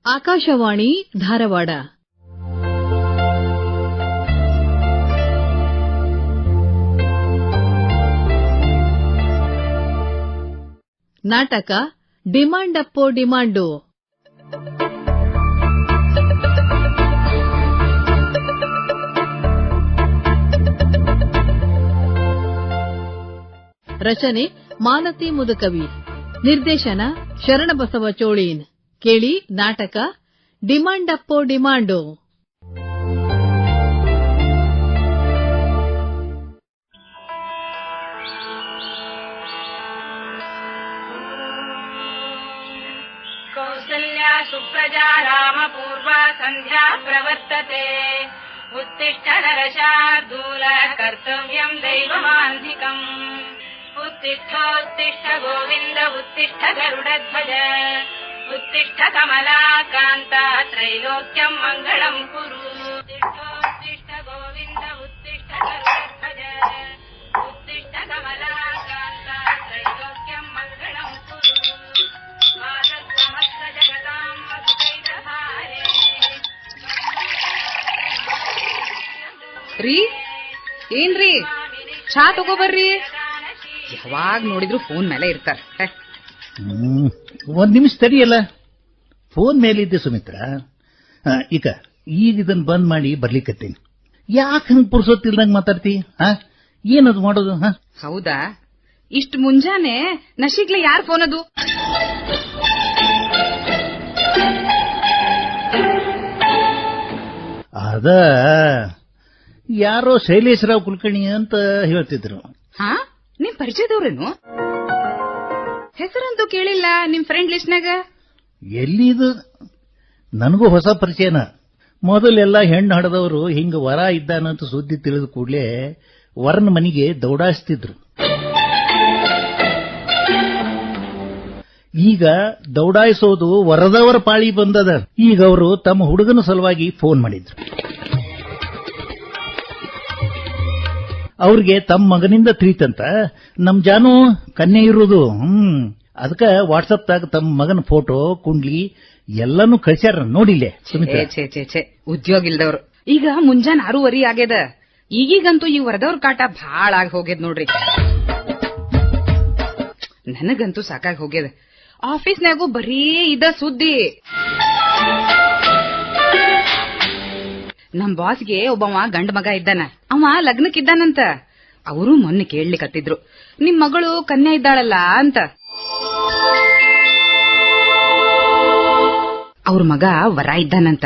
ಆಕಾಶವಾಣಿ ಧಾರವಾಡ. ನಾಟಕ ಡಿಮಾಂಡಪ್ಪೋ ಡಿಮಾಂಡು. ರಚನೆ ಮಾಲತಿ ಮುದುಕವಿ. ನಿರ್ದೇಶನ ಶರಣಬಸವ ಚೋಳೀನ್. ಕೇಳಿ ನಾಟಕ ಡಿಮಾಂಡಪ್ಪೋ ಡಿಮಾಂಡು. ಕೌಸಲ್ಯಾ ಸುಪ್ರಜಾ ರಾಮ ಪೂರ್ವಾ ಸಂಧ್ಯಾ ಪ್ರವರ್ತತೆ. ಉತ್ತಿಷ್ಠ ನರಶಾರ್ದೂಲ ಕರ್ತವ್ಯಂ ದೈವಮಾಂಧಿಕಂ. ಉತ್ತಿಷ್ಠೋತ್ತಿಷ್ಠ ಗೋವಿಂದ ಉತ್ತಿಷ್ಠ ಗರುಡಧ್ವಜ. ಉತ್ತಿಷ್ಠ ಕಮಲಾಕಾಂತ ತ್ರೈಲೋಕ್ಯಂ ಮಂಗಳಂ ಕುರು. ಉತ್ತಿಷ್ಠೋತ್ತಿಷ್ಠ ಗೋವಿಂದ ಉತ್ತಿಷ್ಠ ಗರುಡಧ್ವಜ. ಉತ್ತಿಷ್ಠ ಕಮಲಾಕಾಂತ ತ್ರೈಲೋಕ್ಯಂ ಮಂಗಳಂ ಕುರು. ಸಮಸ್ತ ಜಗತಾಂ ಮಧುಕೈಟಹಾರೇ. ರೀ ಏನ್ರಿ ಚಾ ತಗೋಬರ್ರಿ. ಯಾವಾಗ ನೋಡಿದ್ರು ಫೋನ್ ಮೇಲೆ ಇರ್ತಾರ. ಒಂದ್ ನಿಮಿಷ ತಡಿಯಲ್ಲ, ಫೋನ್ ಮೇಲಿದ್ದೆ ಸುಮಿತ್ರ. ಈಗ ಇದನ್ನ ಬಂದ್ ಮಾಡಿ ಬರ್ಲಿಕ್ಕತ್ತೀನಿ. ಯಾಕೆ ಹಂಗ ಪುರ್ಸೊತ್ತಿಲ್ದಂಗ್ ಮಾತಾಡ್ತಿ? ಏನದು ಮಾಡೋದು? ಹೌದಾ, ಇಷ್ಟು ಮುಂಜಾನೆ ನಶೀಗ್ಲೆ ಯಾರ್ ಫೋನ್ ಅದು? ಅದ ಯಾರೋ ಶೈಲೇಶ್ರಾವ್ ಕುಲಕರ್ಣಿ ಅಂತ ಹೇಳ್ತಿದ್ರು. ನಿಮ್ ಪರಿಚಯದವ್ರೇನು? ಹೆಸರಂತೂ ಕೇಳಿಲ್ಲ ನಿಮ್ ಫ್ರೆಂಡ್ ಲಿಸ್ಟ್ನಾಗ. ಎಲ್ಲಿದು? ನನಗೂ ಹೊಸ ಪರಿಚಯನ. ಮೊದಲೆಲ್ಲ ಹೆಣ್ಣು ಹಡದವರು ಹಿಂಗ ವರ ಇದ್ದಾನಂತ ಸುದ್ದಿ ತಿಳಿದ ಕೂಡಲೇ ವರನ ಮನೆಗೆ ದೌಡಾಯಿಸ್ತಿದ್ರು. ಈಗ ದೌಡಾಯಿಸೋದು ವರದವರ ಪಾಳಿ ಬಂದದ. ಈಗ ಅವರು ತಮ್ಮ ಹುಡುಗನ ಸಲುವಾಗಿ ಫೋನ್ ಮಾಡಿದ್ರು. ಅವ್ರಿಗೆ ತಮ್ಮ ಮಗನಿಂದ ತಿಳಿತಂತ ನಮ್ ಜಾನು ಕನ್ಯೆ ಇರೋದು. ಅದಕ್ಕ ವಾಟ್ಸಪ್ದಾಗ ತಮ್ಮ ಮಗನ ಫೋಟೋ ಕುಂಡ್ಲಿ ಎಲ್ಲಾನು ಕಳ್ಸ್ಯಾರ. ನೋಡಿಲ್ಲೇ ಛೇ ಉದ್ಯೋಗ ಇಲ್ದವ್ರು. ಈಗ ಮುಂಜಾನೆ 6:30 ಆಗ್ಯದ. ಈಗೀಗಂತೂ ಈ ವರದವ್ರ ಕಾಟ ಭಾಳ ಆಗಿ ಹೋಗ್ಯದ ನೋಡ್ರಿ. ನನಗಂತೂ ಸಾಕಾಗಿ ಹೋಗ್ಯದ. ಆಫೀಸ್ನಾಗೂ ಬರೀ ಇದ ಸುದ್ದಿ. ನಮ್ ಬಾಸ್ಗೆ ಒಬ್ಬವ ಗಂಡ ಮಗ ಇದ್ದಾನ. ಅವ ಲಗ್ನಕ್ಕಿದ್ದಾನಂತ. ಅವರು ಮೊನ್ನೆ ಕೇಳ್ಲಿಕತ್ತಿದ್ರು, ನಿಮ್ ಮಗಳು ಕನ್ಯಾ ಇದ್ದಾಳಲ್ಲ ಅಂತ. ಅವ್ರ ಮಗ ವರ ಇದ್ದಾನಂತ.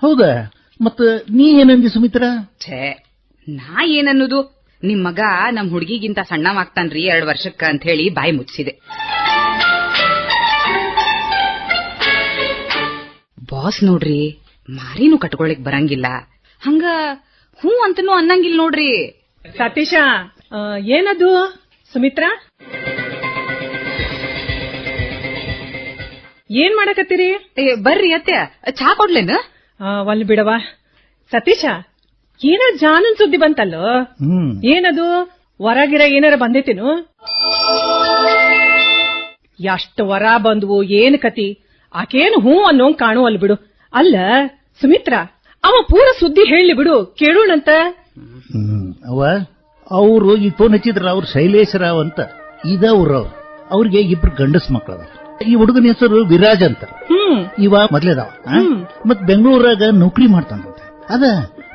ಹೌದಾ? ಮತ್ತ ನೀ ಏನಂದಿ ಸುಮಿತ್ರ? ಛೇ, ನಾ ಏನನ್ನೋದು, ನಿಮ್ ಮಗ ನಮ್ ಹುಡುಗಿಗಿಂತ ಸಣ್ಣವಾಗ್ತಾನ್ರಿ 2 ವರ್ಷಕ್ಕ ಅಂತ ಹೇಳಿ ಬಾಯಿ ಮುಚ್ಚಿದೆ. ಬಾಸ್ ನೋಡ್ರಿ, ಮಾರಿನೂ ಕಟ್ಕೊಳಿಕ್ ಬರಂಗಿಲ್ಲ. ಹಂಗ ಹೂ ಅಂತನೂ ಅನ್ನಂಗಿಲ್ಲ ನೋಡ್ರಿ. ಸತೀಶ, ಏನದು? ಸುಮಿತ್ರ, ಏನ್ ಮಾಡಕತ್ತೀರಿ? ಬರ್ರಿ ಅತ್ತೆ, ಚಾ ಕೊಡ್ಲೇನು? ಒಲ್ ಬಿಡವ. ಸತೀಶ, ಏನೋ ಜಾನನ್ ಸುದ್ದಿ ಬಂತಲ್ಲೋ. ಏನದು? ಹೊರಗಿರ ಏನಾರ ಬಂದೈತೇನು? ಎಷ್ಟು ವರ ಬಂದ್ವು, ಏನ್ ಕತಿ? ಆಕೇನು ಹೂ ಅನ್ನೋಂಗ್ ಕಾಣುವಲ್ ಬಿಡು. ಅಲ್ಲ ಸುಮಿತ್ರ, ಅವ ಪೂರ ಸುದ್ದಿ ಹೇಳಿ ಬಿಡು, ಕೇಳೋಣಂತ. ಅವ ಅವರು ಈ ಫೋನ್ ಹಚ್ಚಿದ್ರ, ಅವ್ರು ಶೈಲೇಶ್ರಾವ್ ಅಂತ ಇದವ್ರು. ಅವ್ರಿಗೆ 2 ಗಂಡಸ್ ಮಕ್ಕಳದ. ಈ ಹುಡುಗನ ಹೆಸರು ವಿರಾಜ್ ಅಂತ. ಇವ ಮೊದ್ಲೇದಾವ. ಮತ್ ಬೆಂಗಳೂರಾಗ ನೌಕರಿ ಮಾಡ್ತಾನಂತ. ಅದ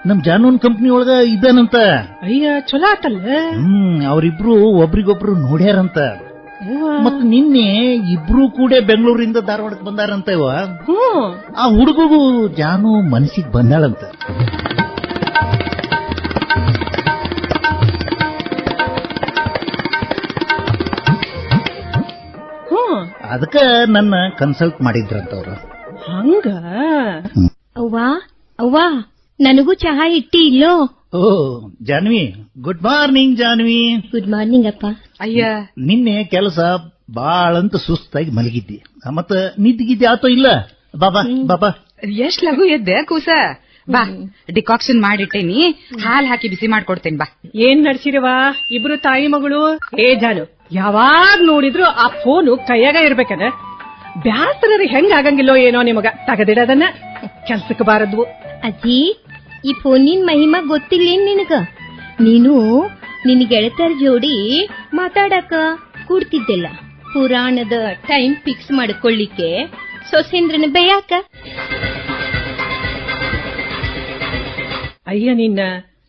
ನಮ್ ಜಾನೂನ್ ಕಂಪ್ನಿ ಒಳಗ ಇದ್ದಾನಂತ. ಅಯ್ಯ, ಚಲೋ ಆತಲ್ಲ. ಅವ್ರಿಬ್ರು ಒಬ್ರಿಗೊಬ್ರು ನೋಡ್ಯಾರಂತ. ಮತ್ ನಿನ್ನೆ ಇಬ್ರು ಕೂಡ ಬೆಂಗಳೂರಿಂದ ಧಾರವಾಡಕ್ಕೆ ಬಂದಾರಂತ. ಇವ ಆ ಹುಡುಗಗೂ ಜಾನು ಮನಸ್ಸಿಗೆ ಬಂದಾಳಂತ. ಅದಕ್ಕ ನನ್ನ ಕನ್ಸಲ್ಟ್ ಮಾಡಿದ್ರಂತ ಅವ್ರು. ಹಂಗ? ಅವ್ವಾ ನನಗೂ ಚಹಾ ಇಟ್ಟಿ ಇಲ್ಲೋ? ಓ Janhvi, good morning. Janhvi, good morning ಅಪ್ಪ. ಅಯ್ಯ, ನಿನ್ನೆ ಕೆಲಸ ಬಾಳಂತ ಸುಸ್ತಾಗಿ ಮಲಗಿದ್ದಿ. ಮತ್ತ ನಿದ್ದಿಗಿದ್ದೆ ಆತೋ ಇಲ್ಲ? ಬಾಬಾ ಬಾಬಾ. ಎಷ್ಟ್ ಲಘು ಎದ್ದೆ ಕೂಸ. ಬಾ, ಡಿಕಾಕ್ಷನ್ ಮಾಡಿಟ್ಟೇನಿ, ಹಾಲ್ ಹಾಕಿ ಬಿಸಿ ಮಾಡ್ಕೊಡ್ತೇನೆ. ಬಾ. ಏನ್ ನಡ್ಸಿರವಾ ಇಬ್ರು ತಾಯಿ ಮಗಳು? ಏ ಜಾನು, ಯಾವಾಗ ನೋಡಿದ್ರು ಆ ಫೋನು ಕೈಯಾಗ ಇರ್ಬೇಕನ. ಬ್ಯಾಸರ ಹೆಂಗ ಆಗಂಗಿಲ್ಲೋ ಏನೋ ನಿಮಗ. ತಗದಿಡದನ್ನ ಕೆಲ್ಸಕ್ಕೆ ಬಾರದ್ವು. ಅಜ್ಜಿ, ಈ ಫೋನಿನ ಮಹಿಮಾ ಗೊತ್ತಿಲ್ಲೇನ್ ನಿನಗ? ನೀನು ನಿನ್ ಗೆಳತರ ಜೋಡಿ ಮಾತಾಡಕ ಕೂಡ್ತಿದ್ದೆಲ್ಲ, ಪುರಾಣದ ಟೈಮ್ ಫಿಕ್ಸ್ ಮಾಡ್ಕೊಳ್ಳಿಕ್ಕೆ ಸೊಸೇಂದ್ರನ ಬೈಯಾಕ. ಅಯ್ಯ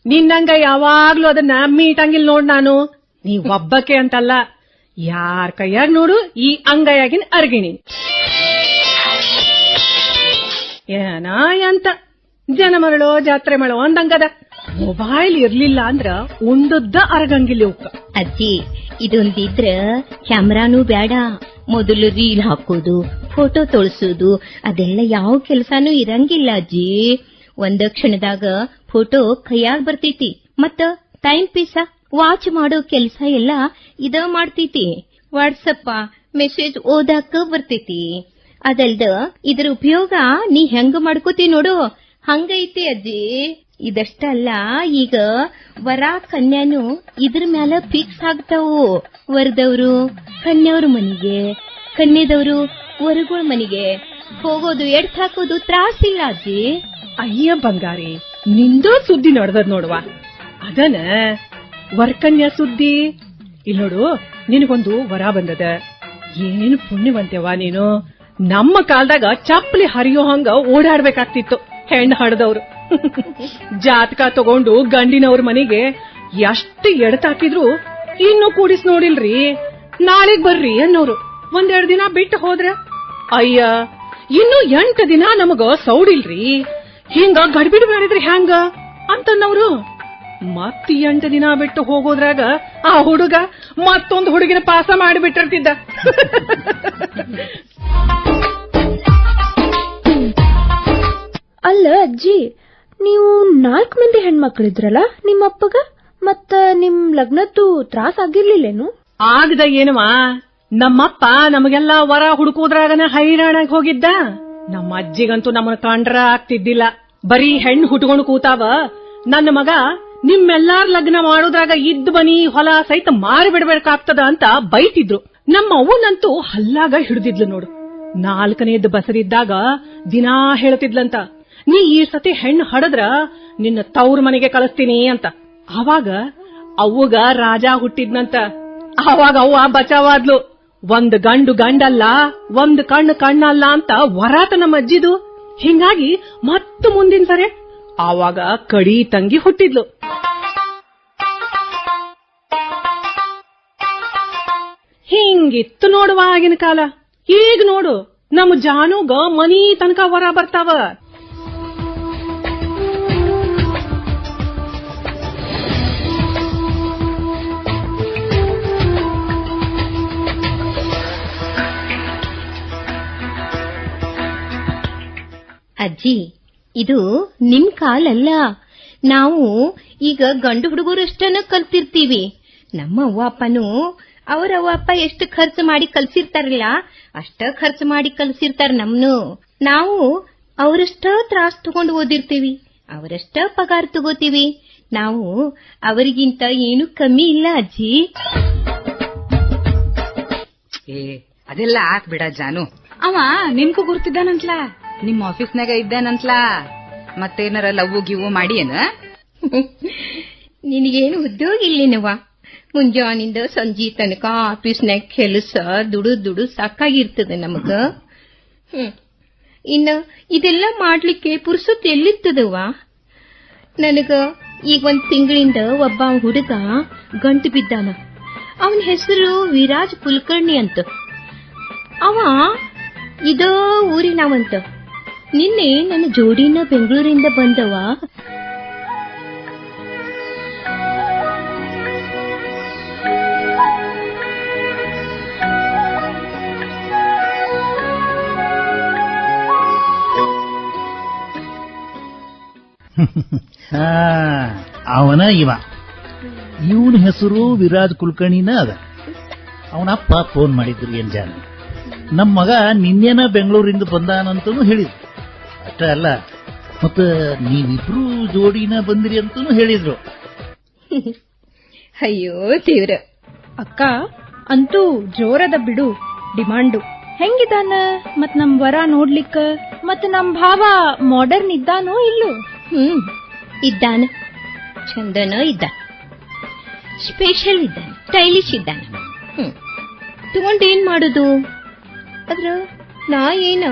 ನಿನ್ನಂಗ ಯಾವಾಗ್ಲೂ ಅದನ್ನ ಮೀಟಂಗಿಲ್ ನೋಡ್ ನಾನು. ನೀ ಒಬ್ಬಕ್ಕೆ ಅಂತಲ್ಲ, ಯಾರ್ ಕೈಯಾಗ ನೋಡು ಈ ಅಂಗೈಯಾಗಿನ ಅರ್ಗಿಣಿ. ಏನ ಅಂತ ಜನ ಮರಳೋ ಜಾತ್ರೆ ಮಾಡೋ ಅಂದಂಗದ. ಮೊಬೈಲ್ ಇರ್ಲಿಲ್ಲ ಅಂದ್ರ ಉಂಡದ್ದ ಅರಗಂಗಿಲ್ಲ ಇವಕ್ಕ. ಅಜ್ಜಿ, ಇದೊಂದಿದ್ರ ಕ್ಯಾಮ್ರಾನೂ ಬ್ಯಾಡ. ಮೊದಲು ರೀಲ್ ಹಾಕೋದು, ಫೋಟೋ ತೊಳ್ಸೋದು ಅದೆಲ್ಲ ಯಾವ ಕೆಲ್ಸಾನೂ ಇರಂಗಿಲ್ಲ ಅಜ್ಜಿ. ಒಂದ ಕ್ಷಣದಾಗ ಫೋಟೋ ಕೈಯಾಗ ಬರ್ತೈತಿ. ಮತ್ತ ಟೈಮ್ ಪೀಸ ವಾಚ್ ಮಾಡೋ ಕೆಲ್ಸ ಎಲ್ಲ ಇದ ಮಾಡ್ತೈತಿ. ವಾಟ್ಸಪ್ ಮೆಸೇಜ್ ಓದಾಕ ಬರ್ತೈತಿ. ಅದಲ್ದ ಇದ್ರ ಉಪಯೋಗ ನೀ ಹೆಂಗ ಮಾಡ್ಕೋತಿ ನೋಡು, ಹಂಗೈತಿ ಅಜ್ಜಿ. ಇದಷ್ಟಲ್ಲ, ಈಗ ವರ ಕನ್ಯಾನು ಇದ್ರ ಮ್ಯಾಲ ಫಿಕ್ಸ್ ಆಗ್ತಾವು. ವರದವ್ರು ಕನ್ಯವ್ರ ಮನಿಗೆ, ಕನ್ಯದವ್ರು ವರಗಳ ಮನಿಗೆ ಹೋಗೋದು, ಎಡ್ತ್ ಹಾಕೋದು ತ್ರಾಸಿಲ್ಲ ಅಜ್ಜಿ. ಅಯ್ಯ ಬಂಗಾರಿ, ನಿಂದೋ ಸುದ್ದಿ ನಡೆದದ್ ನೋಡುವ. ಅದನ ವರ್ಕನ್ಯ ಸುದ್ದಿ. ಇಲ್ಲಿ ನೋಡು, ನಿನಗೊಂದು ವರ ಬಂದದ. ಏನು ಪುಣ್ಯವಂತೆವ ನೀನು. ನಮ್ಮ ಕಾಲದಾಗ ಚಪ್ಪಲಿ ಹರಿಯೋ ಹಂಗ ಓಡಾಡ್ಬೇಕಾಗ್ತಿತ್ತು ಹೆಣ್ಣು ಹಡ್ದವ್ರು. ಜಾತಕ ತಗೊಂಡು ಗಂಡಿನವ್ರ ಮನೆಗೆ ಎಷ್ಟು ಎಡತಾಕಿದ್ರು ಇನ್ನು ಕೂಡಿಸ್ ನೋಡಿಲ್ರಿ. ನಾಳೆಗ್ ಬರ್ರಿ ಅನ್ನೋರು. 1-2 ದಿನ ಬಿಟ್ಟು ಹೋದ್ರ, ಅಯ್ಯ ಇನ್ನು 8 ದಿನ ನಮಗ ಸೌಡಿಲ್ರಿ, ಹಿಂಗ ಗಡ್ಬಿಡ್ ಮಾಡಿದ್ರಿ ಹ್ಯಾಂಗ ಅಂತನ್ನವ್ರು. ಮತ್ 8 ದಿನ ಬಿಟ್ಟು ಹೋಗೋದ್ರಾಗ ಆ ಹುಡುಗ ಮತ್ತೊಂದು ಹುಡುಗಿನ ಪಾಸ ಮಾಡಿಬಿಟ್ಟಿರ್ತಿದ್ದ. ಅಲ್ಲ ಅಜ್ಜಿ, ನೀವು 4 ಮಂದಿ ಹೆಣ್ಮಕ್ಳಿದ್ರಲ್ಲ ನಿಮ್ಮಪ್ಪಗ, ಮತ್ತ ನಿಮ್ ಲಗ್ನದ್ದು ತ್ರಾಸ ಆಗಿರ್ಲಿಲ್ಲೇನು? ಆಗದ ಏನವಾ, ನಮ್ಮಪ್ಪ ನಮಗೆಲ್ಲಾ ವರ ಹುಡುಕೋದ್ರಾಗನ ಹೈರಾಣಾಗಿ ಹೋಗಿದ್ದ. ನಮ್ಮ ಅಜ್ಜಿಗಂತೂ ನಮ್ಮನ್ನ ಕಂಡ್ರ ಆಗ್ತಿದ್ದಿಲ್ಲ. ಬರೀ ಹೆಣ್ಣು ಹುಟ್ಕೊಂಡು ಕೂತಾವ. ನನ್ನ ಮಗ ನಿಮ್ಮೆಲ್ಲಾರ ಲಗ್ನ ಮಾಡೋದ್ರಾಗ ಇದ್ ಬನಿ ಹೊಲ ಸಹಿತ ಮಾರಿ ಬಿಡ್ಬೇಕಾಗ್ತದ ಅಂತ ಬೈತಿದ್ರು. ನಮ್ಮ ಅವ್ವನಂತೂ ಹಲ್ಲಾಗ ಹಿಡಿದಿದ್ಲು ನೋಡು. 4ನೇದ್ ಬಸರಿದ್ದಾಗ ದಿನಾ ಹೇಳ್ತಿದ್ಲಂತ, ನೀ ಈ ಸತಿ ಹೆಣ್ಣು ಹಡದ್ರ ನಿನ್ನ ತವ್ರ ಮನೆಗೆ ಕಳಿಸ್ತೀನಿ ಅಂತ. ಆವಾಗ ಅವ್ವಗ ರಾಜ ಹುಟ್ಟಿದ್ನಂತ. ಆವಾಗ ಅವ್ವ ಬಚಾವಾದ್ಲು. 1 ಗಂಡು ಗಂಡಲ್ಲ, 1 ಕಣ್ಣು ಕಣ್ಣಲ್ಲ ಅಂತ ವರಾತ ನಮ್ಮ ಅಜ್ಜಿದು. ಹಿಂಗಾಗಿ ಮತ್ತ ಮುಂದಿನ ಸರಿ ಆವಾಗ ಕಡಿ ತಂಗಿ ಹುಟ್ಟಿದ್ಲು. ಹಿಂಗಿತ್ತು ನೋಡುವ ಆಗಿನ ಕಾಲ. ಈಗ ನೋಡು, ನಮ್ಮ ಜಾನುಗ ಮನಿ ತನಕ ವರ ಬರ್ತಾವ. ಅಜ್ಜಿ, ಇದು ನಿಮ್ ಕಾಲಲ್ಲ. ನಾವು ಈಗ ಗಂಡು ಹುಡುಗರಷ್ಟನ್ನ ಕಲ್ತಿರ್ತೀವಿ. ನಮ್ಮ ಅವ್ವ ಅಪ್ಪನು ಅವರ ಅವ್ವ ಅಪ್ಪ ಎಷ್ಟು ಖರ್ಚು ಮಾಡಿ ಕಲ್ಸಿರ್ತಾರಲ್ಲ, ಅಷ್ಟ ಖರ್ಚು ಮಾಡಿ ಕಲ್ಸಿರ್ತಾರ ನಮ್ನು. ನಾವು ಅವರಷ್ಟ ತ್ರಾಸ್ ತಗೊಂಡು ಓದಿರ್ತೀವಿ, ಅವರಷ್ಟ ಪಗಾರ ತಗೋತೀವಿ. ನಾವು ಅವರಿಗಿಂತ ಏನು ಕಮ್ಮಿ ಇಲ್ಲ ಅಜ್ಜಿ. ಅದೆಲ್ಲ ಆತ್ ಬಿಡ ಜಾನು. ಅವ ನಿನ್ಗೂ ಗುರ್ತಿದ್ದಾನಂತ್ಲಾ, ನಿಮ್ ಆಫೀಸ್ನಾಗ ಇದ್ದಾನಂತ್ಲಾ. ಮತ್ತೇನಾರ ಲವ್ ಗಿವ್ ಮಾಡಿ ಏನ? ನಿನಗೇನು ಉದ್ಯೋಗ ಇಲ್ಲೇನವ? ಮುಂಜಾನಿಂದ ಸಂಜೆ ತನಕ ಆಫೀಸ್ನಾಗ ಕೆಲಸ ದುಡು ಸಾಕಾಗಿರ್ತದೆ ನಮಗ. ಇನ್ನ ಇದೆಲ್ಲ ಮಾಡ್ಲಿಕ್ಕೆ ಪುರ್ಸೊತ್ ಎಲ್ಲಿರ್ತದವ? ನನಗ ಈಗ 1 ತಿಂಗಳಿಂದ ಒಬ್ಬ ಹುಡುಗ ಗಂಟು ಬಿದ್ದಾನ. ಅವನ ಹೆಸರು ವಿರಾಜ್ ಕುಲಕರ್ಣಿ ಅಂತ. ಅವ ಇದ ಊರಿನವಂತ. ನಿನ್ನೆ ನನ್ನ ಜೋಡಿನ ಬೆಂಗಳೂರಿಂದ ಬಂದವ. ಅವನ ಇವ. ಇವನ ಹೆಸರು ವಿರಾಜ್ ಕುಲಕರ್ಣಿನ ಅದ. ಅವನಪ್ಪ ಫೋನ್ ಮಾಡಿದ್ರು. ಏನ್ ಜಾನ, ನಮ್ಮ ಮಗ ನಿನ್ನೆನ ಬೆಂಗಳೂರಿಂದ ಬಂದಾನಂತನೂ ಹೇಳಿದ್ರು. ಅಷ್ಟೇ ಅಲ್ಲ, ಮತ್ತ ನೀವಿಬ್ರು ಜೋಡಿನ ಬಂದಿರಿ ಅಂತನೂ ಹೇಳಿದ್ರು. ಅಯ್ಯೋ ದೇವ್ರ. ಅಕ್ಕ, ಅಂತೂ ಜೋರದ ಬಿಡು ಡಿಮಾಂಡು. ಹೆಂಗಿದಾನ ಮತ್ ನಮ್ ವರ ನೋಡ್ಲಿಕ್ಕ? ಮತ್ ನಮ್ ಭಾವ ಮಾಡರ್ನ್ ಇದ್ದಾನೋ ಇಲ್ಲೋ? ಇದ್ದಾನ, ಚಂದನ ಇದ್ದ, ಸ್ಪೆಷಲ್ ಇದ್ದಾನೆ, ಸ್ಟೈಲಿಶ್ ಇದ್ದಾನ. ತಗೊಂಡೇನ್ ಮಾಡುದು? ಅದ್ರ ನಾ ಏನ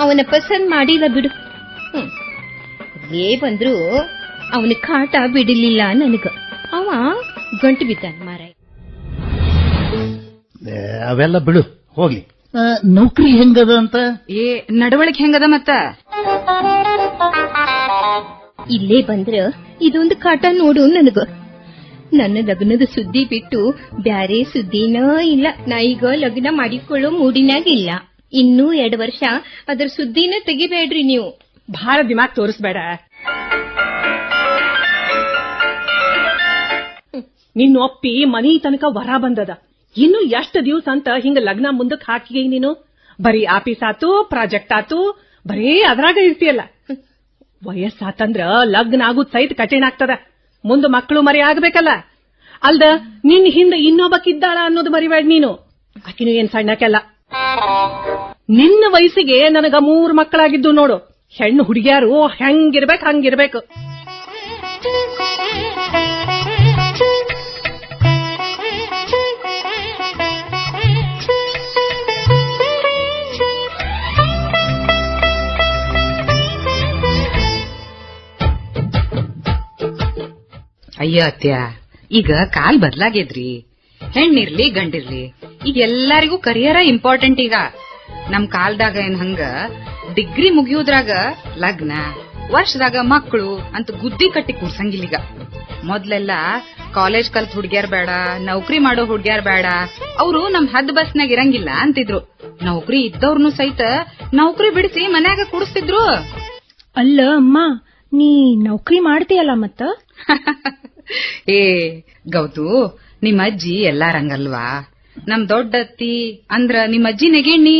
ಅವನ ಪಸಂದ್ ಮಾಡಿಲ್ಲ ಬಿಡು. ಏ ಬಂದ್ರು ಅವನ ಕಾಟ ಬಿಡಲಿಲ್ಲ ನನಗ. ಅವ ಗಂಟು ಬಿದ್ದಾನ ಮಾರಾಯ. ಅವೆಲ್ಲ ಬಿಡು, ಹೋಗ್ಲಿ. ನೌಕರಿ ಹೆಂಗದ ಅಂತ? ನಡವಳಿಕೆ ಹೆಂಗದ ಮತ್ತ? ಇಲ್ಲೇ ಬಂದ್ರ ಇದೊಂದು ಕಾಟ ನೋಡು ನನಗ. ನನ್ನ ಲಗ್ನದ ಸುದ್ದಿ ಬಿಟ್ಟು ಬ್ಯಾರೆ ಸುದ್ದಿನ ಇಲ್ಲ. ನಾ ಈಗ ಲಗ್ನ ಮಾಡಿಕೊಳ್ಳೋ ಮೂಡಿನಾಗಿಲ್ಲ. ಇನ್ನೂ 2 ವರ್ಷ ಅದರ ಸುದ್ದಿನ ತೆಗಿಬೇಡ್ರಿ ನೀವು. ಭಾಳ ದಿಮಾಗ್ ತೋರಿಸ್ಬೇಡ. ನಿನ್ನ ಒಪ್ಪಿ ಮನಿ ತನಕ ವರ ಬಂದದ. ಇನ್ನು ಎಷ್ಟು ದಿವ್ಸ ಅಂತ ಹಿಂಗ ಲಗ್ನ ಮುಂದಕ್ ಹಾಕಿ ನೀನು? ಬರೀ ಆಫೀಸ್ ಆತು, ಪ್ರಾಜೆಕ್ಟ್ ಆತು, ಬರೀ ಅದ್ರಾಗ ಇರ್ತೀಯಲ್ಲ. ವಯಸ್ಸಾತಂದ್ರ ಲಗ್ನ ಆಗುದ್ ಸಹಿತ ಕಠಿಣ ಆಗ್ತದ. ಮುಂದ ಮಕ್ಕಳು ಮರಿ ಆಗ್ಬೇಕಲ್ಲ. ಅಲ್ದ ನಿನ್ ಹಿಂದ ಇನ್ನೊಬ್ಬಕ್ಕಿದ್ದಾಳ ಅನ್ನೋದು ಮರಿಬೇಡ ನೀನು. ಆಕಿನೂ ಏನ್ ಸಣ್ಣಕ್ಕೆಲ್ಲ. ನಿನ್ನ ವಯಸ್ಸಿಗೆ ನನಗ 3 ಮಕ್ಕಳಾಗಿದ್ದು ನೋಡು. ಹೆಣ್ಣು ಹುಡುಗಿಯಾರು ಹೆಂಗಿರ್ಬೇಕು ಹಂಗಿರ್ಬೇಕು. ಅಯ್ಯ ಅತ್ಯ, ಈಗ ಕಾಲ್ ಬದ್ಲಾಗೇದ್ರಿ. ಹೆಣ್ಣಿರ್ಲಿ ಗಂಡಿರ್ಲಿ ಈಗ ಎಲ್ಲರಿಗೂ ಕರಿಯರ ಇಂಪಾರ್ಟೆಂಟ್. ಈಗ ನಮ್ ಕಾಲ್ದಾಗ ಏನ್ ಹಂಗ ಡಿಗ್ರಿ ಮುಗಿಯುದ್ರಾಗ ಲಗ್ನ, ವರ್ಷದಾಗ ಮಕ್ಕಳು ಅಂತ ಗುದ್ದಿ ಕಟ್ಟಿ ಕೂರ್ಸಂಗಿಲ್ಲ. ಈಗ ಮೊದ್ಲೆಲ್ಲ ಕಾಲೇಜ್ ಕಲ್ತ್ ಹುಡ್ಗ್ಯಾರ್ ಬೇಡ, ನೌಕರಿ ಮಾಡೋ ಹುಡ್ಗ್ಯಾರ್ ಬೇಡ, ಅವ್ರು ನಮ್ ಹದ್ ಬಸ್ನಾಗ ಇರಂಗಿಲ್ಲ ಅಂತಿದ್ರು. ನೌಕರಿ ಇದ್ದವ್ರನು ಸಹಿತ ನೌಕರಿ ಬಿಡಿಸಿ ಮನ್ಯಾಗ ಕೂಡಿಸ್ತಿದ್ರು. ಅಲ್ಲ ಅಮ್ಮ, ನೀ ನೌಕರಿ ಮಾಡ್ತೀಯಲ್ಲ ಮತ್ತ? ಏ ಗೌತು, ನಿಮ್ ಅಜ್ಜಿ ಎಲ್ಲಾರಂಗಲ್ವಾ? ನಮ್ ದೊಡ್ಡ ಅತ್ತಿ ಅಂದ್ರ ನಿಮ್ ಅಜ್ಜಿ ನೆಗೆಣ್ಣಿ.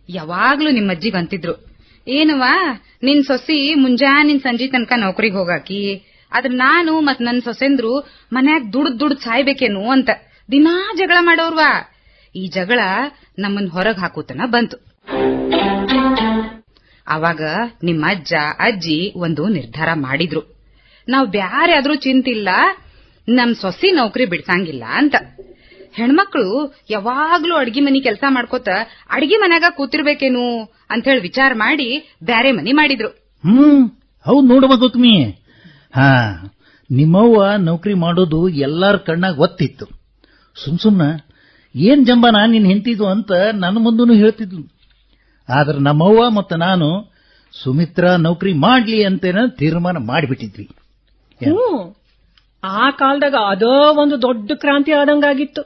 ಯಾವಾಗ್ಲೂ ನಿಮ್ ಅಜ್ಜಿಗ್ ಅಂತಿದ್ರು, ಏನವಾ ನಿನ್ ಸೊಸಿ ಮುಂಜಾನಿನ್ ಸಂಜೆ ತನಕ ನೌಕರಿಗ್ ಹೋಗಾಕಿ, ಆದ್ರ ನಾನು ಮತ್ ನನ್ ಸೊಸೆಂದ್ರು ಮನ್ಯಾಗ ದುಡ್ದ್ ಸಾಯ್ಬೇಕೇನು ಅಂತ ದಿನಾ ಜಗಳ ಮಾಡೋರ್ವಾ. ಈ ಜಗಳ ನಮ್ಮನ್ ಹೊರಗ್ ಹಾಕುತನ ಬಂತು. ಅವಾಗ ನಿಮ್ಮ ಅಜ್ಜ ಅಜ್ಜಿ ಒಂದು ನಿರ್ಧಾರ ಮಾಡಿದ್ರು. ನಾವ್ ಬ್ಯಾರೆ ಆದ್ರೂ ಚಿಂತಿಲ್ಲ, ನಮ್ ಸೊಸಿ ನೌಕರಿ ಬಿಡ್ಸಂಗಿಲ್ಲ ಅಂತ. ಹೆಣ್ಮಕ್ಳು ಯಾವಾಗ್ಲೂ ಅಡ್ಗಿ ಮನಿ ಕೆಲ್ಸ ಮಾಡ್ಕೋತ ಅಡ್ಗಿ ಮನ್ಯಾಗ ಕೂತಿರ್ಬೇಕೇನು ಅಂತ ಹೇಳಿ ವಿಚಾರ ಮಾಡಿ ಬ್ಯಾರೆ ಮನಿ ಮಾಡಿದ್ರು. ಹೌದ್ ನೋಡ್ಬೋದತ್ಮಿ. ನಿಮ್ಮವ್ವ ನೌಕರಿ ಮಾಡೋದು ಎಲ್ಲಾರ ಕಣ್ಣಾಗ ಒತ್ತಿತ್ತು. ಸುಮ್ನ ಏನ್ ಜಂಬನ ನಿನ್ ಹೆಂತಿದ್ವು ಅಂತ ನನ್ನ ಮುಂದೂ ಹೇಳ್ತಿದ್ಲು. ಆದ್ರೆ ನಮ್ಮವ್ವ ಮತ್ತು ನಾನು ಸುಮಿತ್ರಾ ನೌಕರಿ ಮಾಡ್ಲಿ ಅಂತೇನ ತೀರ್ಮಾನ ಮಾಡಿಬಿಟ್ಟಿದ್ವಿ. ಆ ಕಾಲದಾಗ ಅದೋ ಒಂದು ದೊಡ್ಡ ಕ್ರಾಂತಿ ಆದಂಗಾಗಿತ್ತು.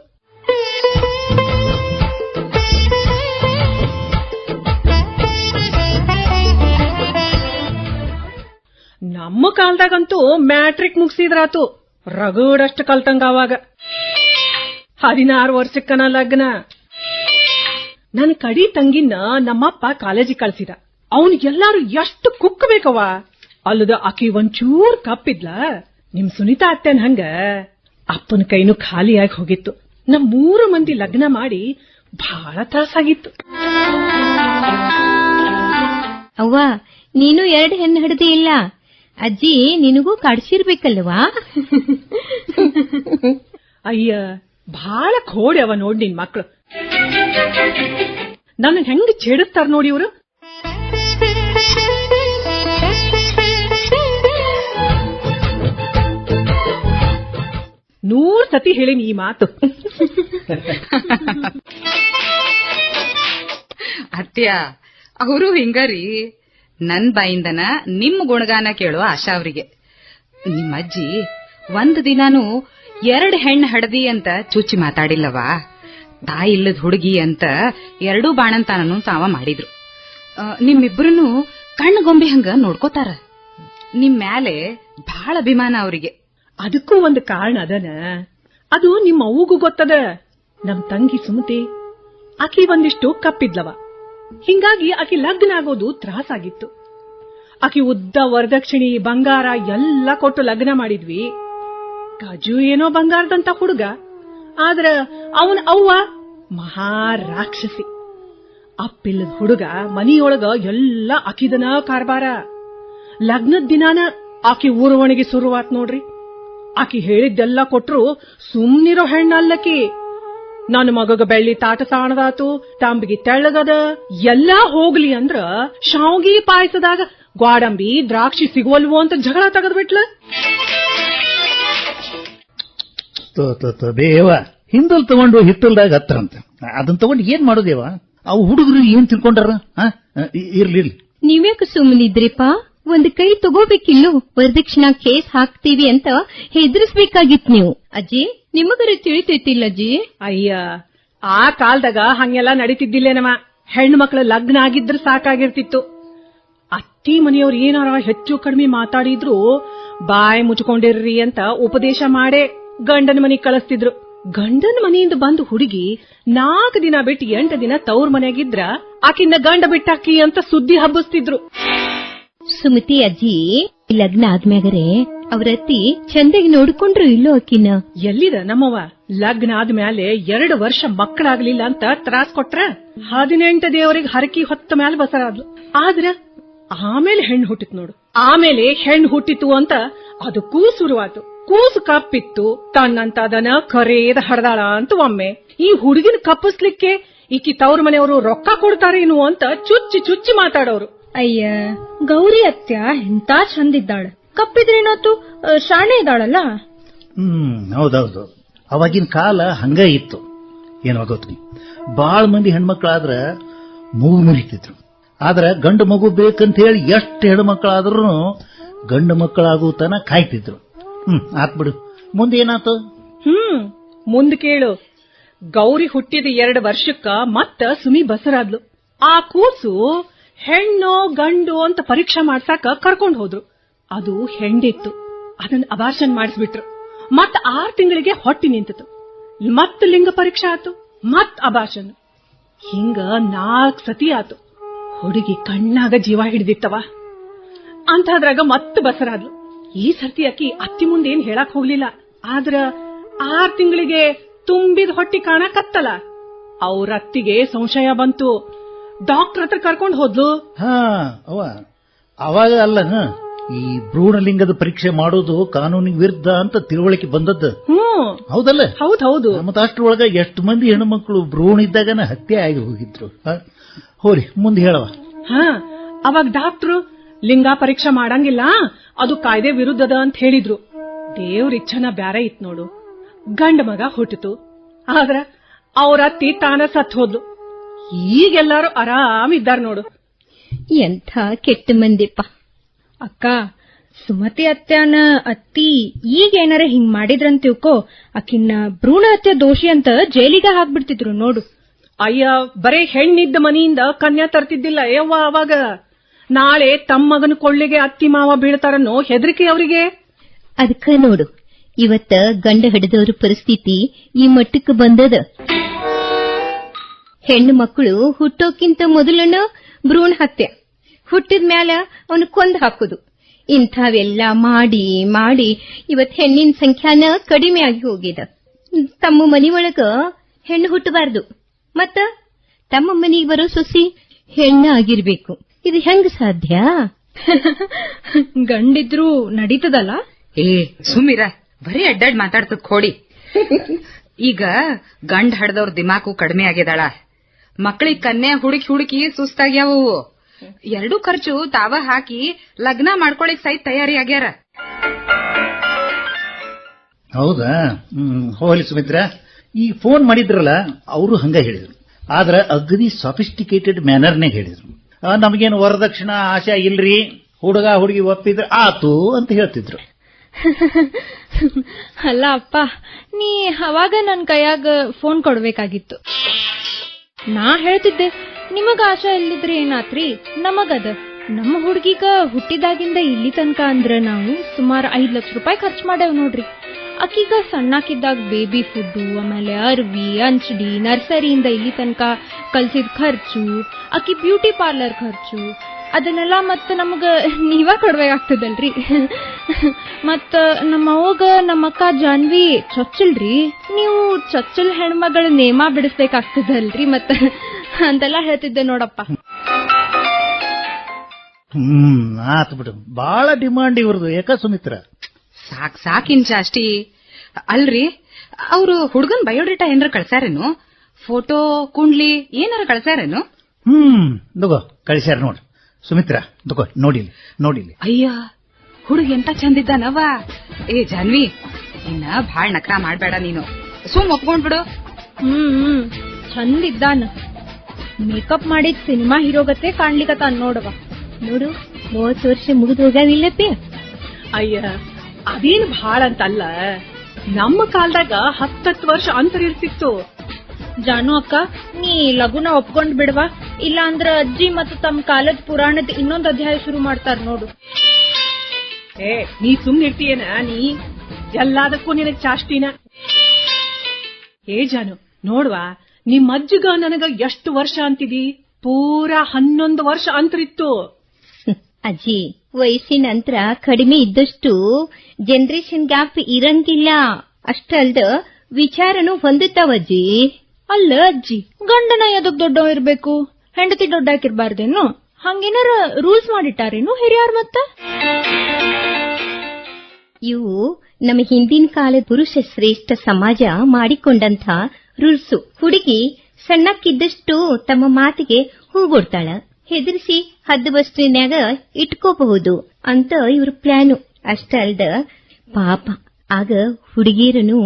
ನಮ್ಮ ಕಾಲದಾಗಂತೂ ಮ್ಯಾಟ್ರಿಕ್ ಮುಗಿಸಿದ್ರಾತು, ರಗಡಷ್ಟು ಕಲ್ತಂಗ. ಅವಾಗ 16 ವರ್ಷಕ್ಕನ ಲಗ್ನ. ನನ್ ಕಡಿ ತಂಗಿನ ನಮ್ಮಪ್ಪ ಕಾಲೇಜಿಗೆ ಕಳ್ಸಿದ. ಅವನಿಗೆಲ್ಲಾರು ಎಷ್ಟು ಕುಕ್ಕಬೇಕವ. ಅಲ್ಲದ ಆಕಿ ಒಂಚೂರ್ ಕಪ್ಪಿದ್ಲ, ನಿಮ್ ಸುನೀತಾ ಅತ್ತೆನ್ ಹಂಗ ಅಪ್ಪನ ಕೈನು ಖಾಲಿಯಾಗಿ ಹೋಗಿತ್ತು. ನಮ್ 3 ಮಂದಿ ಲಗ್ನ ಮಾಡಿ ಬಹಳ ತ್ರಾಸಾಗಿತ್ತು. ಅವ್ವ, ನೀನು 2 ಹೆಣ್ಣು ಹಿಡ್ದಿ ಇಲ್ಲ. ಅಜ್ಜಿ ನಿನಗೂ ಕಾಡ್ಸಿರ್ಬೇಕಲ್ವಾ? ಅಯ್ಯ, ಬಹಳ ಖೋಡಿ ಅವ ನೋಡ್ ನಿನ್ ಮಕ್ಳು. ನನ್ನ ಹೆಂಗ್ ಛೇಡಿಸ್ತಾರ ನೋಡಿ ಇವ್ರು. ನೂರ್ ಸತಿ ಹೇಳಿನಿ ಈ ಮಾತು. ಅತ್ಯ, ಅವರು ಹಿಂಗರಿ. ನನ್ ಬಾಯಿಂದನ ನಿಮ್ ಗುಣಗಾನ ಕೇಳೋ ಆಶಾ ಅವ್ರಿಗೆ. ನಿಮ್ಮಜ್ಜಿ ಒಂದ್ ದಿನಾನು 2 ಹೆಣ್ಣು ಹಡದಿ ಅಂತ ಚುಚ್ಚಿ ಮಾತಾಡಿಲ್ಲವಾ. ತಾಯಿ ಇಲ್ಲದ ಹುಡುಗಿ ಅಂತ 2 ಬಾಣಂತಾನನು ತಾವ ಮಾಡಿದ್ರು. ನಿಮ್ಮಿಬ್ರು ಕಣ್ಣುಗೊಂಬೆ ಹಂಗ ನೋಡ್ಕೋತಾರ. ನಿಮ್ ಮ್ಯಾಲೆ ಬಹಳ ಅಭಿಮಾನ ಅವ್ರಿಗೆ. ಅದಕ್ಕೂ ಒಂದು ಕಾರಣ ಅದನ. ಅದು ನಿಮ್ಮ ಅವ್ವಗೂ ಗೊತ್ತದ. ನಮ್ ತಂಗಿ ಸುಮತಿ ಆಕಿ ಒಂದಿಷ್ಟು ಕಪ್ಪಿದ್ಲವ. ಹಿಂಗಾಗಿ ಆಕಿ ಲಗ್ನ ಆಗೋದು ತ್ರಾಸಾಗಿತ್ತು. ಆಕಿ ಉದ್ದ ವರದಕ್ಷಿಣಿ ಬಂಗಾರ ಎಲ್ಲ ಕೊಟ್ಟು ಲಗ್ನ ಮಾಡಿದ್ವಿ. ಕಾಜು ಏನೋ ಬಂಗಾರದಂತ ಹುಡುಗ, ಆದ್ರ ಅವನ್ ಅವ್ವ ಮಹಾ ರಾಕ್ಷಸಿ. ಅಪ್ಪಿಲ್ಲದ ಹುಡುಗ ಮನಿಯೊಳಗ ಎಲ್ಲ ಆಕಿದನ ಕಾರ್ಬಾರ. ಲಗ್ನದ ದಿನಾನ ಆಕಿ ಊರವಣಿಗೆ ಶುರುವಾತ್ ನೋಡ್ರಿ. ಆಕಿ ಹೇಳಿದ್ದೆಲ್ಲ ಕೊಟ್ರು ಸುಮ್ನಿರೋ ಹೆಣ್ಣಲ್ಲಕಿ. ನನ್ನ ಮಗಗ ಬೆಳ್ಳಿ ತಾಟ ಸಾಣದಾತು, ತಂಬಿಗೆ ತೆಳ್ಳಗದ, ಎಲ್ಲಾ ಹೋಗ್ಲಿ ಅಂದ್ರ ಶಾವ್ಗಿ ಪಾಯಸದಾಗ ಗ್ವಾಡಂಬಿ ದ್ರಾಕ್ಷಿ ಸಿಗುವಲ್ವೋ ಅಂತ ಜಗಳ ತೆಗೆದ್ಬಿಟ್ಲ. ಬೇವ ಹಿಂದಲ್ ತಗೊಂಡು ಹಿತ್ತಲ್ದಾಗ ಹತ್ತರಂತ ಅದನ್ನ ತಗೊಂಡು ಏನ್ ಮಾಡೋದೇವ? ಅವು ಹುಡುಗರು ಏನ್ ತಿಳ್ಕೊಂಡಾರ? ಇರ್ಲಿ ನೀವ್ಯಾಕ ಸುಮ್ಮನಿದ್ರಿಪ್ಪ? ಒಂದ್ ಕೈ ತಗೋಬೇಕಿಲ್ಲು, ವರದಕ್ಷಿಣಾ ಕೇಸ್ ಹಾಕ್ತೀವಿ ಅಂತ ಹೆದರ್ಸ್ಬೇಕಾಗಿತ್ ನೀವು. ಅಜ್ಜಿ ನಿಮಗರ ತಿಳಿತೈತಿಲ್ಲ ಅಜ್ಜಿ? ಅಯ್ಯ, ಆ ಕಾಲದಾಗ ಹಂಗೆಲ್ಲ ನಡೀತಿದ್ದಿಲ್ಲೇನವ. ಹೆಣ್ಣು ಮಕ್ಳ ಲಗ್ನ ಆಗಿದ್ರ ಸಾಕಾಗಿರ್ತಿತ್ತು. ಅತ್ತಿ ಮನೆಯವ್ರು ಏನಾರ ಹೆಚ್ಚು ಕಡಿಮೆ ಮಾತಾಡಿದ್ರು ಬಾಯಿ ಮುಚ್ಕೊಂಡಿರ್ರಿ ಅಂತ ಉಪದೇಶ ಮಾಡೇ ಗಂಡನ ಮನೆಗ್ ಕಳಿಸ್ತಿದ್ರು. ಗಂಡನ ಮನೆಯಿಂದ ಬಂದು ಹುಡುಗಿ 4 ದಿನ ಬಿಟ್ಟು 8 ದಿನ ತವ್ರ ಮನೆಯಾಗಿದ್ರ ಆಕಿನ್ನ ಗಂಡ ಬಿಟ್ಟಾಕಿ ಅಂತ ಸುದ್ದಿ ಹಬ್ಬಿಸ್ತಿದ್ರು. ಸುಮತಿ ಅಜ್ಜಿ ಲಗ್ನ ಆದ್ಮ್ಯಾಗರೆ ಅವ್ರತ್ತಿ ಚಂದಾಗಿ ನೋಡ್ಕೊಂಡ್ರು ಇಲ್ಲೋ ಆಕಿನ? ಎಲ್ಲಿದ ನಮ್ಮವ್ವ ಲಗ್ನ ಆದ್ಮ್ಯಾಲೆ 2 ವರ್ಷ ಮಕ್ಕಳಾಗ್ಲಿಲ್ಲ ಅಂತ ತ್ರಾಸ್ ಕೊಟ್ರ. 18 ದೇವರಿಗೆ ಹರಕಿ ಹೊತ್ತ ಮ್ಯಾಲ ಬಸರಾದ್ಲು. ಆದ್ರ ಆಮೇಲೆ ಹೆಣ್ಣು ಹುಟ್ಟಿತ್ ನೋಡು. ಆಮೇಲೆ ಹೆಣ್ಣು ಹುಟ್ಟಿತು ಅಂತ ಅದಕ್ಕೂ ಶುರುವಾತು. ಕೂಸು ಕಪ್ಪಿತ್ತು, ತನ್ನಂತದನ ಕರೇದ ಹಡ್ದಾಳ ಅಂತ ಒಮ್ಮೆ. ಈ ಹುಡುಗಿನ ಕಪ್ಪಿಸ್ಲಿಕ್ಕೆ ಈಕಿ ತವ್ರ ಮನೆಯವರು ರೊಕ್ಕ ಕೊಡ್ತಾರೇನು ಅಂತ ಚುಚ್ಚಿ ಚುಚ್ಚಿ ಮಾತಾಡೋರು. ಅಯ್ಯ, ಗೌರಿ ಅತ್ಯ ಎಂತ ಚಂದಿದ್ದಾಳ, ಕಪ್ಪಿದ್ರೇನಾತು, ಶಾಣೆ ಇದ್ದಾಳಲ್ಲ. ಹೌದೌದು, ಅವಾಗಿನ ಕಾಲ ಹಂಗ ಇತ್ತು. ಏನೋ ಗೊತ್ತು, ಬಾಳ ಮಂದಿ ಹೆಣ್ಮಕ್ಳಾದ್ರ ಮೂಗು ಮುರಿತಿದ್ರು. ಆದ್ರ ಗಂಡು ಮಗು ಬೇಕಂತ ಹೇಳಿ ಎಷ್ಟು ಹೆಣ್ಮಕ್ಳಾದ್ರೂ ಗಂಡು ಮಕ್ಕಳಾಗೋ ತನ ಕಾಯ್ತಿದ್ರು. ಆತ್ ಬಿಡು, ಮುಂದೇನಾತು? ಮುಂದ್ ಕೇಳು. ಗೌರಿ ಹುಟ್ಟಿದ 2 ವರ್ಷಕ್ಕ ಮತ್ತ ಸುಮಿ ಬಸರಾದ್ಲು. ಆ ಕೂಸು ಹೆಣ್ಣೋ ಗಂಡು ಅಂತ ಪರೀಕ್ಷೆ ಮಾಡ್ಸಾಕ ಕರ್ಕೊಂಡ್ ಹೋದ್ರು. ಅದು ಹೆಂಡಿತ್ತು. ಅದನ್ನ ಅಬಾರ್ಷನ್ ಮಾಡಿಸ್ಬಿಟ್ರು. ಮತ್ 6 ತಿಂಗಳಿಗೆ ಹೊಟ್ಟಿ ನಿಂತಿತು. ಮತ್ ಲಿಂಗ ಪರೀಕ್ಷೆ ಆತು, ಮತ್ ಅಬಾರ್ಷನ್. ಹಿಂಗ 4 ಸತಿ ಆತು. ಹುಡುಗಿ ಕಣ್ಣಾಗ ಜೀವ ಹಿಡಿದಿತ್ತವ. ಅಂತಾದ್ರಾಗ ಮತ್ ಬಸರಾದ್ಲು. ಈ ಸರ್ತಿ ಅಕ್ಕಿ ಅತ್ತಿ ಮುಂದೇನ್ ಹೇಳಕ್ ಹೋಗ್ಲಿಲ್ಲ. ಆದ್ರ 6 ತಿಂಗಳಿಗೆ ತುಂಬಿದ ಹೊಟ್ಟಿ ಕಾಣಕತ್ತಲ್ಲ, ಅವ್ರ ಅತ್ತಿಗೆ ಸಂಶಯ ಬಂತು. ಡಾಕ್ಟರ್ ಹತ್ರ ಕರ್ಕೊಂಡ್ ಹೋದ್ಲು. ಅವಾಗ ಅಲ್ಲ, ಈ ಭ್ರೂಣಲಿಂಗದ ಪರೀಕ್ಷೆ ಮಾಡೋದು ಕಾನೂನಿಗೆ ವಿರುದ್ಧ ಅಂತ ತಿಳುವಳಿಕೆ ಬಂದದ್ದು. ಹೌದಲ್ಲ? ಹೌದು. ಮತ್ತೆ ಅಷ್ಟ್ರೊಳಗ ಎಷ್ಟು ಮಂದಿ ಹೆಣ್ಮಕ್ಳು ಭ್ರೂಣ ಇದ್ದಾಗನ ಹತ್ಯೆ ಆಗಿ ಹೋಗಿದ್ರು. ಹೋರಿ ಮುಂದೆ ಹೇಳವ. ಅವಾಗ ಡಾಕ್ಟ್ರು ಲಿಂಗ ಪರೀಕ್ಷೆ ಮಾಡಂಗಿಲ್ಲ, ಅದು ಕಾಯ್ದೆ ವಿರುದ್ಧದ ಅಂತ ಹೇಳಿದ್ರು. ದೇವ್ರ ಇಚ್ಛನ ಬ್ಯಾರೆ ಇತ್ ನೋಡು. ಗಂಡ ಮಗ ಹುಟ್ಟಿತು. ಆದ್ರ ಅವ್ರ ಅತ್ತಿ ತಾನ ಸತ್ ಹೋದ್ಲು. ಈಗೆಲ್ಲಾರು ಆರಾಮಿದ್ದಾರ ನೋಡು. ಎಂಥ ಕೆಟ್ಟ ಮಂದಿಪ್ಪ. ಅಕ್ಕ, ಸುಮತಿ ಅತ್ಯಾನ ಅತ್ತಿ ಈಗೇನಾರ ಹಿಂಗ್ ಮಾಡಿದ್ರಂತ ತಿಳ್ಕೊ, ಆಕಿನ್ನ ಭ್ರೂಣ ಹತ್ಯೆ ದೋಷಿ ಅಂತ ಜೈಲಿಗೆ ಹಾಕ್ಬಿಡ್ತಿದ್ರು ನೋಡು. ಅಯ್ಯ, ಬರೇ ಹೆಣ್ಣಿದ್ದ ಮನಿಯಿಂದ ಕನ್ಯಾ ತರ್ತಿದ್ದಿಲ್ಲ ಯವ್ವ. ಅವಾಗ ನಾಳೆ ತಮ್ಮ ಮಗನ ಕೊಳ್ಳಿಗೆ ಅತ್ತಿ ಮಾವ ಬೀಳ್ತಾರನ್ನೋ ಹೆದರಿಕೆ ಅವರಿಗೆ. ಅದಕ್ಕ ನೋಡು, ಇವತ್ತ ಗಂಡ ಹಿಡಿದವ್ರ ಪರಿಸ್ಥಿತಿ ಈ ಮಟ್ಟಕ್ಕೆ ಬಂದದ. ಹೆಣ್ಣು ಮಕ್ಕಳು ಹುಟ್ಟೋಕ್ಕಿಂತ ಮೊದಲನ ಭ್ರೂಣ ಹತ್ಯೆ, ಹುಟ್ಟಿದ ಮ್ಯಾಲ ಅವನು ಕೊಂದ್ ಹಾಕುದು. ಇಂಥವೆಲ್ಲ ಮಾಡಿ ಮಾಡಿ ಇವತ್ ಹೆಣ್ಣಿನ ಸಂಖ್ಯಾನ ಕಡಿಮೆ ಆಗಿ ಹೋಗಿದೆ. ತಮ್ಮ ಮನಿಯೊಳಗ ಹೆಣ್ಣು ಹುಟ್ಟಬಾರ್ದು, ಮತ್ತ ತಮ್ಮ ಮನಿಗೆ ಬರೋ ಸೊಸಿ ಹೆಣ್ಣ ಆಗಿರ್ಬೇಕು. ಇದು ಹೆಂಗ ಸಾಧ್ಯ? ಗಂಡಿದ್ರು ನಡೀತದಲ್ಲ? ಸುಮಿರ, ಬರೀ ಅಡ್ಡಾಡ್ ಮಾತಾಡ್ತದ ಕೋಡಿ. ಈಗ ಗಂಡ್ ಹಡ್ದವ್ರ ದಿಮಾಕು ಕಡಿಮೆ ಆಗ್ಯದಾಳ. ಮಕ್ಕಳಿಗೆ ಕನ್ಯಾ ಹುಡುಕಿ ಸುಸ್ತಾಗ್ಯಾವು. 2 ಖರ್ಚು ತಾವ ಹಾಕಿ ಲಗ್ನ ಮಾಡ್ಕೊಳಿಕ್ ಸಹಿತ ತಯಾರಿ ಆಗ್ಯಾರ. ಹೌದಾ? ಹೋಲಿ ಸುಮಿತ್ರ, ಈ ಫೋನ್ ಮಾಡಿದ್ರಲ್ಲ ಅವರು ಹಂಗ ಹೇಳಿದ್ರು. ಆದ್ರ ಅಗದಿ ಸಾಫಿಸ್ಟಿಕೇಟೆಡ್ ಮ್ಯಾನರ್ನಾಗ ಹೇಳಿದ್ರು. ನಮಗೇನು ವರದಕ್ಷಿಣಾ ಆಶೆ ಇಲ್ರಿ, ಹುಡುಗ ಹುಡುಗಿ ಒಪ್ಪಿದ್ರೆ ಆತು ಅಂತ ಹೇಳ್ತಿದ್ರು. ಅಲ್ಲ ಅಪ್ಪ, ನೀ ಅವಾಗ ನನ್ ಕೈಯಾಗ ಫೋನ್ ಕೊಡ್ಬೇಕಾಗಿತ್ತು. ನಾ ಹೇಳ್ತಿದ್ದೆ, ನಿಮಗ ಆಶೆ ಇಲ್ಲಿದ್ರೆ ಏನಾತ್ರಿ, ನಮಗದ. ನಮ್ಮ ಹುಡುಗಿಗ ಹುಟ್ಟಿದಾಗಿಂದ ಇಲ್ಲಿ ತನಕ ಅಂದ್ರ ನಾವು ಸುಮಾರು 5 ಲಕ್ಷ ರೂಪಾಯಿ ಖರ್ಚು ಮಾಡೇವ್ ನೋಡ್ರಿ. ಅಕ್ಕೀಗ ಸಣ್ಣಾಕಿದ್ದಾಗ ಬೇಬಿ ಫುಡ್, ಆಮೇಲೆ ಅರ್ವಿ, ಅಂಚಡಿ, ನರ್ಸರಿಯಿಂದ ಇಲ್ಲಿ ತನಕ ಕಲ್ಸಿದ ಖರ್ಚು, ಅಕ್ಕಿ ಬ್ಯೂಟಿ ಪಾರ್ಲರ್ ಖರ್ಚು, ಅದನ್ನೆಲ್ಲ ಮತ್ತೆ ನಮಗ ನೀವ ಕೊಡ್ಬೇಕಾಗ್ತದಲ್ರಿ. ಮತ್ತ ನಮ್ಮ ಅವ್ವಗ ನಮ್ಮಕ್ಕ ಜಾನ್ವಿ ಚೊಚ್ಚಲ್ರಿ, ನೀವು ಚೊಚ್ಚಲ್ ಹೆಣ್ಮಗಳ ನೇಮ ಬಿಡಿಸ್ಬೇಕಾಗ್ತದಲ್ರಿ ಮತ್ತ ಅಂತೆಲ್ಲ ಹೇಳ್ತಿದ್ದೆ ನೋಡಪ್ಪ. ಆತ್ ಬಿಡು, ಬಾಳ ಡಿಮಾಂಡ್ ಇವ್ರದು. ಯಾಕ ಸುಮಿತ್ರ? ಸಾಕಿನ್ ಜಾಸ್ತಿ ಅಲ್ರಿ. ಅವ್ರು ಹುಡುಗನ್ ಬಯೋಡೇಟಾ ಏನಾರ ಕಳ್ಸಾರೇನು? ಫೋಟೋ ಕುಂಡ್ಲಿ ಏನಾರ ಕಳ್ಸಾರೇನು? ತಗೋ ಕಳಿಸ್ಯಾರ ನೋಡ್ರಿ ಸುಮಿತ್ರ, ತಗೋ ನೋಡಿಲಿ. ಅಯ್ಯ, ಹುಡುಗ ಎಂತ ಚಂದಿದ್ದಾನವ. ಏ ಜಾನ್ವಿ, ಇನ್ನ ಭಾಳ ನಕ್ರ ಮಾಡ್ಬೇಡ ನೀನು, ಸುಮ್ ಒಪ್ಕೊಂಡ್ಬಿಡು. ಚಂದ ಇದ್ದಾನ, ಮೇಕಪ್ ಮಾಡಿದ್ ಸಿನಿಮಾ ಹೀರೋಗತ್ತೆ ಕಾಣ್ಲಿಕತ್ತಾನ ನೋಡವ. ನೋಡು 30 ವರ್ಷ ಮುಗಿದು ಹೋಗಾವಿಲ್ಲಪ್ಪಿ. ಅಯ್ಯ, ಅದೇನ್ ಭಾಳ ಅಂತಲ್ಲ, ನಮ್ಮ ಕಾಲದಾಗ 10 ವರ್ಷ ಅಂತರ ಇರ್ತಿತ್ತು. ಜಾನು ಅಕ್ಕ, ನೀ ಲಗುನ ಒಪ್ಕೊಂಡ್ ಬಿಡ್ವಾ, ಇಲ್ಲ ಅಂದ್ರ ಅಜ್ಜಿ ಮತ್ತು ತಮ್ಮ ಕಾಲದ ಪುರಾಣದ ಇನ್ನೊಂದ್ ಅಧ್ಯಾಯ ಶುರು ಮಾಡ್ತಾರ ನೋಡು. ಏ, ನೀ ಸುಮ್ನೆ ಇರ್ತೀಯೇನ? ನೀ ಎಲ್ಲದಕ್ಕೂ ನಿನಗ್ ಚಾಷ್ಟಿನ. ಏ ಜಾನು, ನೋಡ್ವಾ, ನಿಮ್ ಅಜ್ಜಿಗ ನನಗ ಎಷ್ಟು ವರ್ಷ ಅಂತಿದಿ? ಪೂರಾ 11 ವರ್ಷ ಅಂತರಿತ್ತು. ಅಜ್ಜಿ, ವಯಸ್ಸಿನ ಅಂತರ ಕಡಿಮೆ ಇದ್ದಷ್ಟು ಜನರೇಷನ್ ಗ್ಯಾಪ್ ಇರಂಗಿಲ್ಲ. ಅಷ್ಟಲ್ದ ವಿಚಾರನು ಹೊಂದುತ್ತಾವಜ್ಜಿ. ಅಲ್ಲ ಅಜ್ಜಿ, ಗಂಡನ ಎದಕ್ ದೊಡ್ಡ ಇರ್ಬೇಕು, ಹೆಂಡತಿ ದೊಡ್ಡಾಕಿರ್ಬಾರ್ದೇನು? ಹಂಗೇನಾರ ರೂಲ್ಸ್ ಮಾಡಿಟ್ಟಾರೇನು ಹಿರಿಯಾರ್? ಮತ್ತ ಇವು ನಮ್ಮ ಹಿಂದಿನ ಕಾಲದ ಪುರುಷ ಶ್ರೇಷ್ಠ ಸಮಾಜ ಮಾಡಿಕೊಂಡಂತ ರೂಲ್ಸು. ಹುಡುಗಿ ಸಣ್ಣಕ್ಕಿದ್ದಷ್ಟು ತಮ್ಮ ಮಾತಿಗೆ ಹೂಗೊಡ್ತಾಳ, ಹೆದರಿಸಿ 10 ಬಸ್ಟಿನ್ಯಾಗ ಇಟ್ಕೋಬಹುದು ಅಂತ ಇವ್ರ ಪ್ಲಾನು. ಅಷ್ಟ ಅಲ್ದ ಪಾಪ ಆಗ ಹುಡುಗಿಯರನು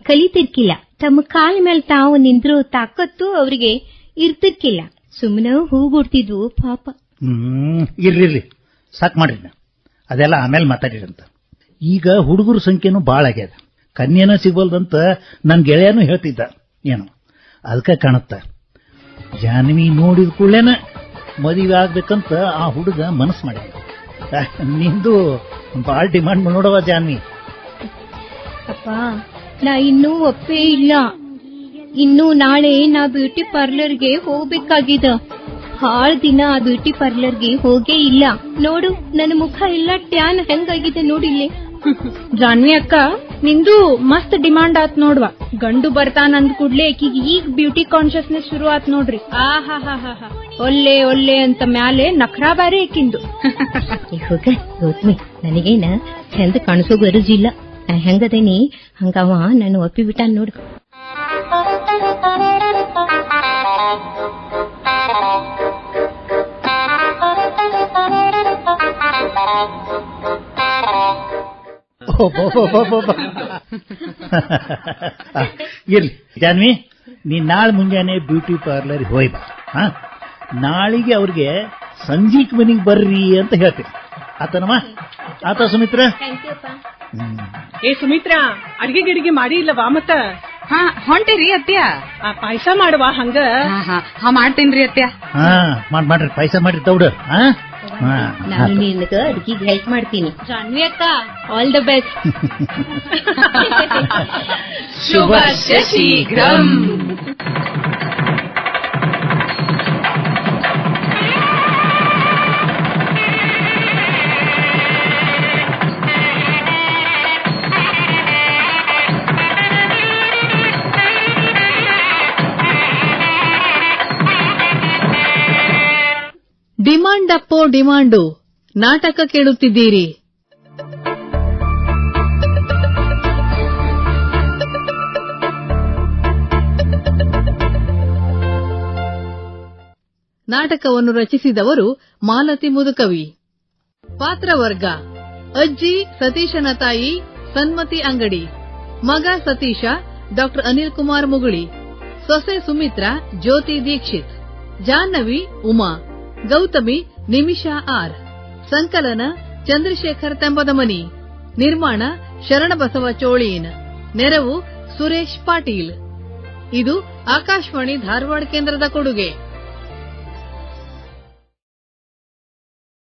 ಕಲಿತಿರ್ಕಿಲ್ಲ, ತಮ್ಮ ಕಾಲ ಮೇಲೆ ತಾವು ನಿಂದ್ರು ತಾಕತ್ತು ಅವ್ರಿಗೆ ಇರ್ತಿರ್ಕಿಲ್ಲ, ಸುಮ್ಮನೆ ಹೂಗೊಡ್ತಿದ್ವು ಪಾಪ. ಇರ್ಲಿ ಸಾಕ್ ಮಾಡ್ರಿ, ಅದೆಲ್ಲ ಆಮೇಲೆ ಮಾತಾಡಿರಂತ. ಈಗ ಹುಡುಗರ ಸಂಖ್ಯೆನೂ ಬಾಳ ಆಗ್ಯದ, ಕನ್ಯೆನ ಸಿಗೋಲ್ದಂತ ನನ್ ಗೆಳೆಯನೂ ಹೇಳ್ತಿದ್ದ. ಏನು ಅದಕ್ಕೆ ಕಾಣುತ್ತ ಜಾನ್ವಿ ನೋಡಿದ ಕೂಡಲೇನ ಮದುವೆ ಆಗ್ಬೇಕಂತ ಆ ಹುಡುಗ ಮನಸ್ಸು ಮಾಡ್ಯಾನ. ನಿಂದು ಬಾಳ ಡಿಮಾಂಡ್ ನೋಡವ ಜಾನ್ವಿ. ಅಪ್ಪ, ನಾ ಇನ್ನೂ ಒಪ್ಪೇ ಇಲ್ಲ. ಇನ್ನು ನಾಳೆ ನಾ ಬ್ಯೂಟಿ ಪಾರ್ಲರ್ಗೆ ಹೋಗ್ಬೇಕಾಗಿದ. ಭಾಳ ದಿನ ಆ ಬ್ಯೂಟಿ ಪಾರ್ಲರ್ಗೆ ಹೋಗೇ ಇಲ್ಲ. ನೋಡು, ನನ್ನ ಮುಖ ಎಲ್ಲ ಟ್ಯಾನ್ ಹೆಂಗಾಗಿದೆ ನೋಡಿಲ್ಲಿ. ಜಾನ್ವಿ ಅಕ್ಕ, ನಿಂದು ಮಸ್ತ್ ಡಿಮಾಂಡ್ ಆತ್ ನೋಡ್ವಾ. ಗಂಡು ಬರ್ತಾನ ಅಂದ್ ಕೂಡ್ಲೆ ಆಕಿಗೆ ಈಗ ಬ್ಯೂಟಿ ಕಾನ್ಶಿಯಸ್ನೆಸ್ ಶುರು ಆತ್ ನೋಡ್ರಿ. ಒಲ್ಲೆ ಒಲ್ಲೆ ಅಂತ ಮ್ಯಾಲೆ ನಖರಾ ಬಾರಿ ಆಕಿಂದು. ಹೋಗ ಗೌತಮಿ, ನನಗೇನ ಚಂದ ಕಾಣಿಸೋ ಗರಜಿಲ್ಲ. ನಾ ಹೆಂಗದೇನಿ ಹಂಗವ ನಾನು ಒಪ್ಪಿ ಬಿಟ್ಟಾನ ನೋಡು. ಇರ್ಲಿ ಜಾನ್ವಿ, ನೀನ್ ನಾಳೆ ಮುಂಜಾನೆ ಬ್ಯೂಟಿ ಪಾರ್ಲರ್ ಹೋಯ್ ಬಾ. ನಾಳಿಗೆ ಅವ್ರಿಗೆ ಸಂಜೀಕ್ ಮನಿಗೆ ಬರ್ರಿ ಅಂತ ಹೇಳ್ತೀನಿ. ಆತನಮ್ಮ? ಆತ ಸುಮಿತ್ರ? ಏ ಸುಮಿತ್ರ, ಅಡ್ಗೆ ಗಿಡಿಗೆ ಮಾಡಿ ಇಲ್ಲವಾ? ಮತ್ತ ಹೊಂಟಿರಿ ಅತ್ಯ? ಪಾಯಸ ಮಾಡುವ ಹಂಗ. ಮಾಡ್ತೇನ್ರಿ ಅತ್ಯ. ಮಾಡ್ರಿ, ಪಾಯಸ ಮಾಡ್ರಿ ತೌಡ. ನಾನು ನಿನಗ ಅಡ್ಗಿಗೆ ಹೆಲ್ಪ್ ಮಾಡ್ತೀನಿ. ಜಾನ್ವಿ ಅಕ್ಕ, ಆಲ್ ದ ಬೆಸ್ಟ್. ಶುಭಸ್ಯ ಶೀಘ್ರಂ. ಡಿಮಾಂಡ್ ಅಪ್ಪೋ ಡಿಮಾಂಡು ನಾಟಕ ಕೇಳುತ್ತಿದ್ದೀರಿ. ನಾಟಕವನ್ನು ರಚಿಸಿದವರು ಮಾಲತಿ ಮುದುಕವಿ. ಪಾತ್ರವರ್ಗ: ಅಜ್ಜಿ ಸತೀಶನ ತಾಯಿ ಸನ್ಮತಿ ಅಂಗಡಿ, ಮಗ ಸತೀಶ ಡಾ ಅನಿಲ್ ಕುಮಾರ್ ಮುಗುಳಿ, ಸೊಸೆ ಸುಮಿತ್ರ ಜ್ಯೋತಿ ದೀಕ್ಷಿತ್, ಜಾಹ್ನವಿ ಉಮಾ, ಗೌತಮಿ ನಿಮಿಷಾ ಆರ್. ಸಂಕಲನ ಚಂದ್ರಶೇಖರ್ ತೆಂಬದಮನಿ. ನಿರ್ಮಾಣ ಶರಣಬಸವ ಚೋಳೀನ್. ನೆರವು ಸುರೇಶ್ ಪಾಟೀಲ್. ಇದು ಆಕಾಶವಾಣಿ ಧಾರವಾಡ ಕೇಂದ್ರದ ಕೊಡುಗೆ.